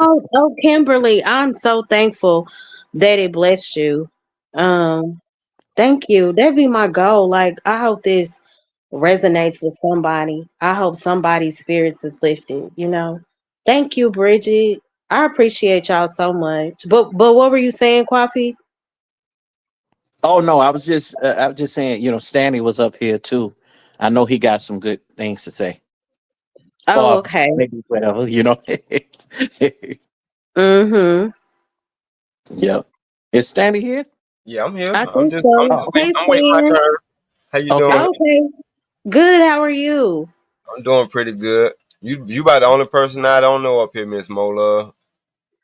Oh, Kimberly, I'm so thankful that it blessed you. Um, Thank you. That'd be my goal. Like, I hope this resonates with somebody. I hope somebody's spirits is lifted. Thank you, Bridget. I appreciate y'all so much. But what were you saying, Coffee? Oh no, I was just saying, Stanley was up here too. I know he got some good things to say. Oh, Or okay. maybe whatever. Mm-hmm. Yep. Is Stanley here? Yeah, I'm here. I I'm think just I'm so. just Oh, waiting. Hey, I'm waiting my Stan. turn. How you okay. doing? Okay. Good. How are you? I'm doing pretty good. You about the only person I don't know up here, Miss Mola.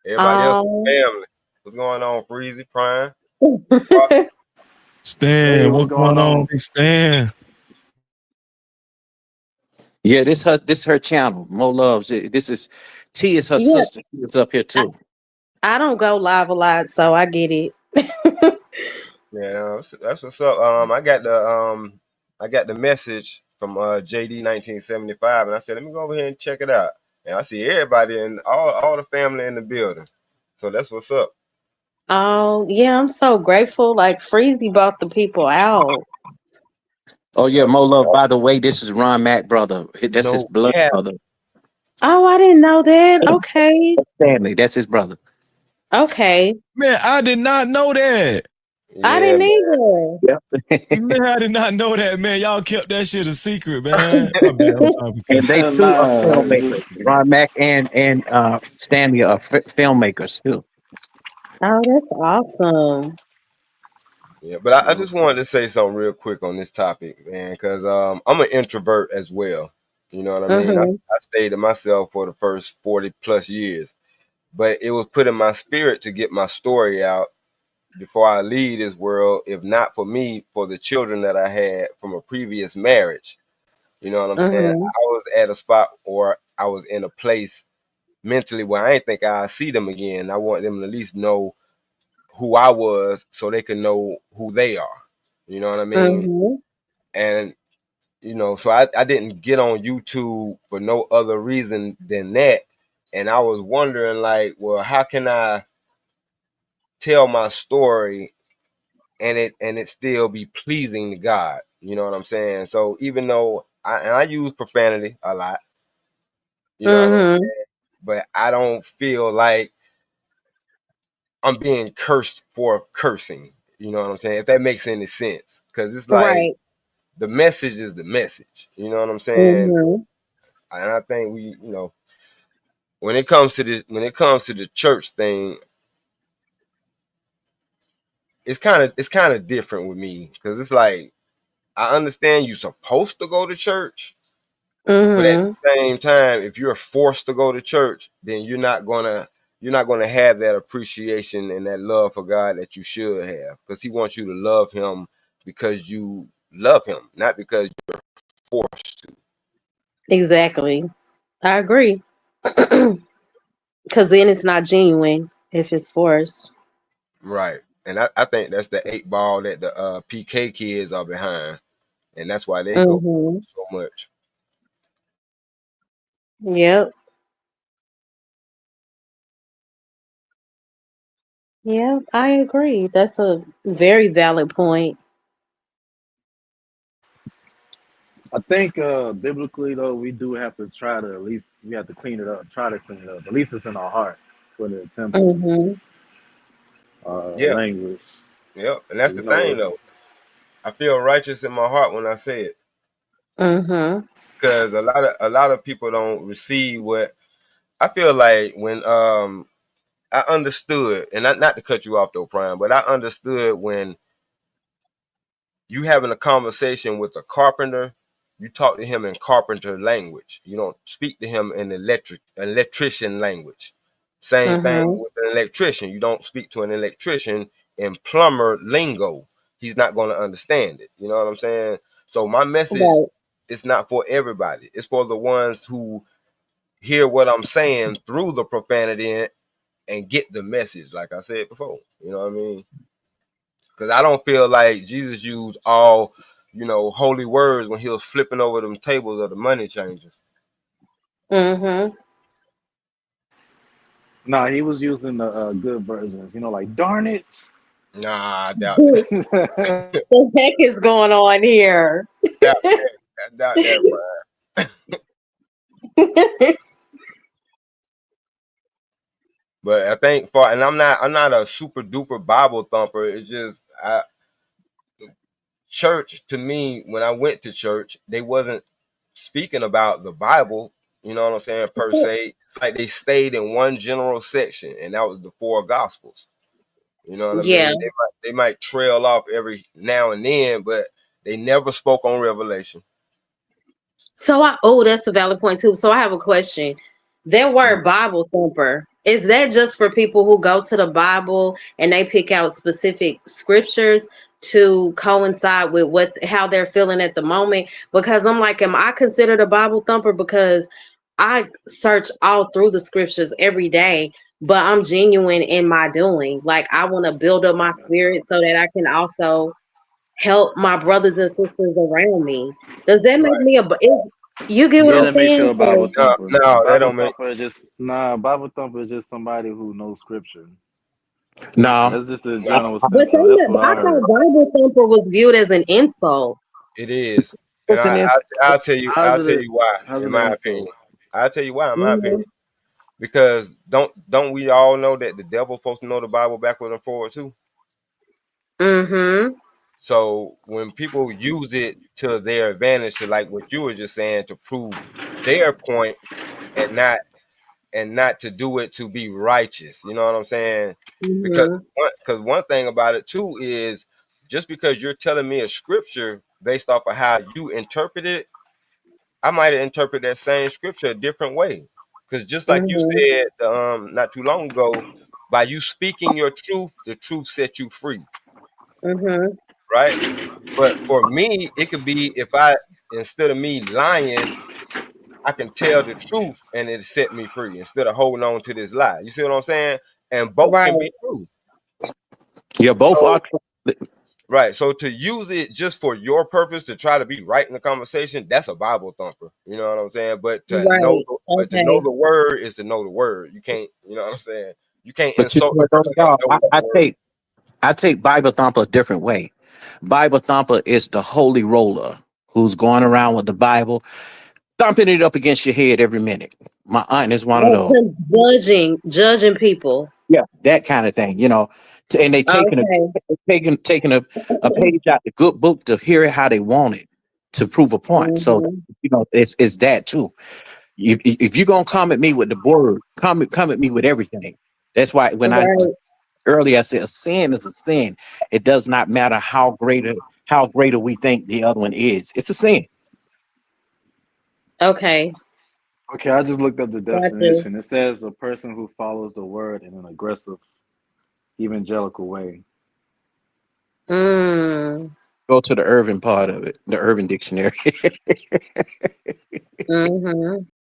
Everybody else is Um. family. What's going on, Freezy, Prime? Stan, Hey, what's what's going going on, on? Big Stan? Yeah, this her channel. Mo loves it. This is T is her Yeah. sister. She is up here I, too. I don't go live a lot, so I get it. Yeah, that's what's up. I got the message from JD 1975, and I said, let me go over here and check it out. And I see everybody and all the family in the building. So that's what's up. Oh, yeah, I'm so grateful. Like Freezy bought the people out. Oh yeah, Yep. Mo love. By the way, this is Ron Mack brother. That's his No blood cap. brother. Oh, I didn't know that. Okay. Stanley, that's his brother. Okay. Man, I did not know that. I Yeah, didn't man. either. Man, I did not know that, man. Y'all kept that shit a secret, man. My bad. I'm talking to And they too are Nah, filmmakers. Ron Mack and Stanley are filmmakers too. Oh, that's awesome. Yeah, but I just wanted to say something real quick on this topic, man, because I'm an introvert as well. You know what I mean? I, Mm-hmm. I stayed to myself for the first 40 plus years, but it was put in my spirit to get my story out before I leave this world, if not for me, for the children that I had from a previous marriage. You know what I'm saying? Mm-hmm. I was at a spot or I was in a place mentally where I ain't think I'd see them again. I want them to at least know who I was so they can know who they are. You know what I mean? Mm-hmm. And so I didn't get on YouTube for no other reason than that. And I was wondering like, well, how can I tell my story and it still be pleasing to God? You know what I'm saying? So even though I use profanity a lot, you know what I'm Mm-hmm. saying? But I don't feel like I'm being cursed for cursing. You know what I'm saying? If that makes any sense. Because it's like Right. the message is the message. You know what I'm saying? Mm-hmm. And I think when it comes to the church thing, it's kind of different with me because it's like I understand you're supposed to go to church, but at Mm-hmm. the same time, if you're forced to go to church, then you're not gonna have that appreciation and that love for God that you should have, because He wants you to love Him because you love Him, not because you're forced to. Exactly. I agree. Because then it's not genuine if it's forced. Right. And I think that's the eight ball that the PK kids are behind, and that's why they go Mm-hmm. so much. Yep. Yep. I agree. That's a very valid point. I think biblically though we do have to try to at least we have to clean it up, try to clean it up. At least it's in our heart for the attempt to Mm-hmm. Yeah, language. yeah, and that's the You know, thing it's though. I feel righteous in my heart when I say it, Mm-hmm. because a lot of people don't receive what I feel like when I understood, and not to cut you off though, Prime, but I understood when you having a conversation with a carpenter, you talk to him in carpenter language. You don't speak to him in electrician language. Same thing Mm-hmm. with an electrician. You don't speak to an electrician in plumber lingo. He's not going to understand it. You know what I'm saying? So my message Right. is not for everybody. It's for the ones who hear what I'm saying through the profanity and get the message. Like I said before, you know what I mean? Because I don't feel like Jesus used all, holy words when he was flipping over them tables of the money changers. Mm-hmm. Nah, he was using the good versions. You know, like darn it. Nah, I doubt that. What the heck is going on here? Doubt that. I doubt that, bro. But I think for, and I'm not a super duper Bible thumper. It's just church to me, when I went to church, they wasn't speaking about the Bible. You know what I'm saying? Per se, it's like they stayed in one general section, and that was the four Gospels. You know what I Yeah. mean? They might trail off every now and then, but they never spoke on Revelation. That's a valid point too. So I have a question. That Mhm. word Bible thumper, is that just for people who go to the Bible and they pick out specific scriptures to coincide with what how they're feeling at the moment? Because I'm like, am I considered a Bible thumper? Because I search all through the scriptures every day, but I'm genuine in my doing. Like I want to build up my spirit so that I can also help my brothers and sisters around me. Does that make Right? me you get what Yeah, No, I'm that makes you saying? a Bible So, no, thumper. A no, that Bible don't make. thumper is just nah. A Bible thumper is just somebody who knows scripture. No, That's just the No, general but sense of it. That's what I I thought heard. Bible thumper was viewed as an insult. it is, and listen this. I'll tell you How's I'll it? tell you why. How's In it an my insult? opinion, I'll tell you why. In my Hmm. opinion, because don't we all know that the devil's supposed to know the Bible backward and forward too? Hmm. So when people use it to their advantage, to like what you were just saying, to prove their point, and not to do it to be righteous, you know what I'm saying? Because Hmm. one thing about it too is, just because you're telling me a scripture based off of how you interpret it, I might interpret that same scripture a different way. Because just like you Hmm. said not too long ago, by you speaking your truth, the truth set you free, Hmm. right? But for me, it could be if I, instead of me lying, I can tell the truth and it set me free instead of holding on to this lie. You see what I'm saying? And both can Right. be true. Yeah, both So are true. right. So to use it just for your purpose to try to be right in the conversation, that's a Bible thumper. You know what I'm saying? Right. But to know Okay. the word is to know the word. You can't, you know what I'm saying? You can't But you insult know the what, though, person that dog, knows the word. I take Bible thumper a different way. Bible thumper is the holy roller who's going around with the Bible, thumping it up against your head every minute. My aunt is one of Well, those. judging people. Yeah, that kind of thing, And they Okay. taking a page out the good book to hear it how they want it to prove a point. So Hmm. it's that too. If you're gonna come at me with the word, come at me with everything. That's why when I Right. earlier I said a sin is a sin. It does not matter how greater we think the other one is. It's a sin. Okay. Okay, I just looked up the Gotcha. definition. It says a person who follows the word in an aggressive, evangelical way. Mm. Go to the urban part of it, the urban dictionary. Hmm.